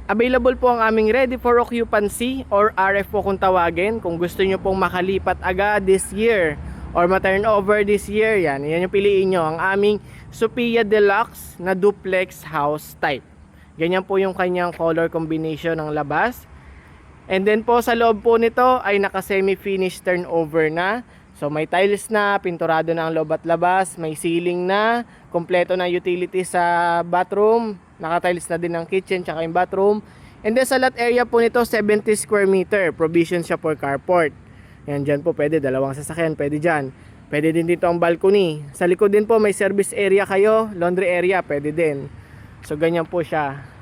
Available po ang aming ready for occupancy or RF po kung tawagin. Kung gusto nyo pong makalipat agad this year or ma-turn over this year, yan yung piliin nyo. Ang aming Sophia Deluxe na duplex house type. Ganyan po yung kanyang color combination ng labas. And then po sa loob po nito ay naka semi-finish turnover na. So may tiles na, pinturado na ang loob at labas, may ceiling na, kompleto na utilities sa bathroom, naka-tiles na din ang kitchen tsaka yung bathroom. And then sa lot area po nito 70 square meter, provision siya for carport. Yan, dyan po pwede, dalawang sasakyan, pwede dyan. Pwede din dito ang balcony. Sa likod din po may service area kayo, laundry area, pwede din. So ganyan po siya.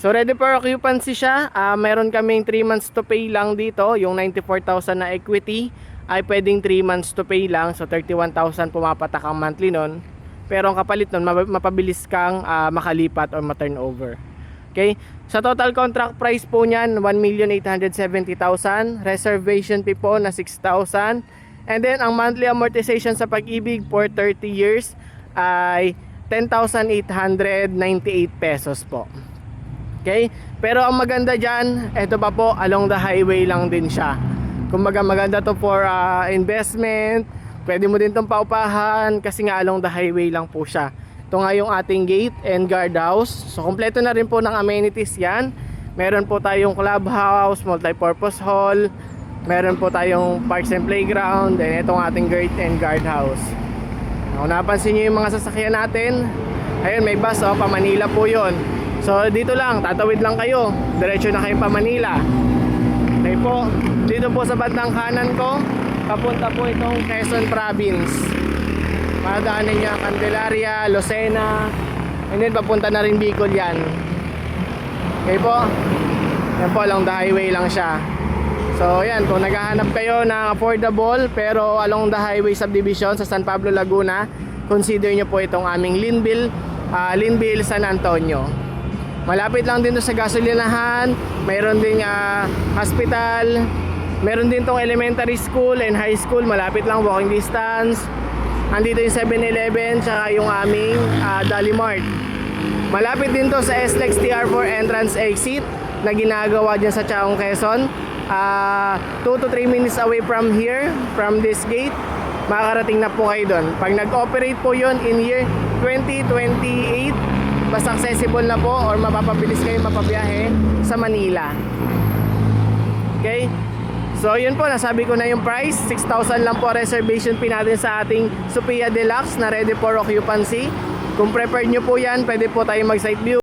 So ready for occupancy siya. Meron kaming 3 months to pay lang dito. Yung 94,000 na equity ay pwedeng 3 months to pay lang. So 31,000 pumapatak ang monthly nun. Pero ang kapalit nun, mapabilis kang makalipat or ma-turnover. Okay? Sa total contract price po niyan, 1,870,000. Reservation fee po na 6,000. And then ang monthly amortization sa Pag-ibig for 30 years ay 10,898 pesos po. Okay? Pero ang maganda dyan, eto pa po, along the highway lang din siya. Kumbaga maganda to for investment. Pwede mo din itong paupahan kasi nga along the highway lang po siya. Ito nga yung ating gate and guardhouse. So kompleto na rin po ng amenities yan. Meron po tayong clubhouse, multipurpose hall. Meron po tayong parks and playground. And itong ating gate and guardhouse. Kung napansin nyo yung mga sasakyan natin, ayun may bus, pa Manila po yun. So dito lang, tatawid lang kayo, diretso na kayo pa Manila. Okay po, dito po sa bandang kanan ko, papunta po itong Quezon Province. Madaanan niya Candelaria, Lucena, and then papunta na rin Bicol yan. Okay po, yan po, along the highway lang siya. So yan, kung naghahanap kayo ng affordable pero along the highway subdivision sa San Pablo, Laguna, consider nyo po itong aming Linville, San Antonio. Malapit lang din sa gasolinahan, mayroon ding hospital, meron din tong elementary school and high school, malapit lang, walking distance. Andito yung 7-Eleven, tsaka yung aming Dali Mart. Malapit din to sa SLEX TR4 entrance exit na ginagawa dyan sa Chaong, Quezon. 2 to 3 minutes away from here, from this gate, makakarating na po kayo doon. Pag nag-operate po yon in year 2028, mas accessible na po or mapapabilis kayo mapabiyahe sa Manila. Okay? So yun po, nasabi ko na yung price. 6,000 lang po reservation fee natin sa ating Sophia Deluxe na ready for occupancy. Kung prepared nyo po yan, pwede po tayo mag site view.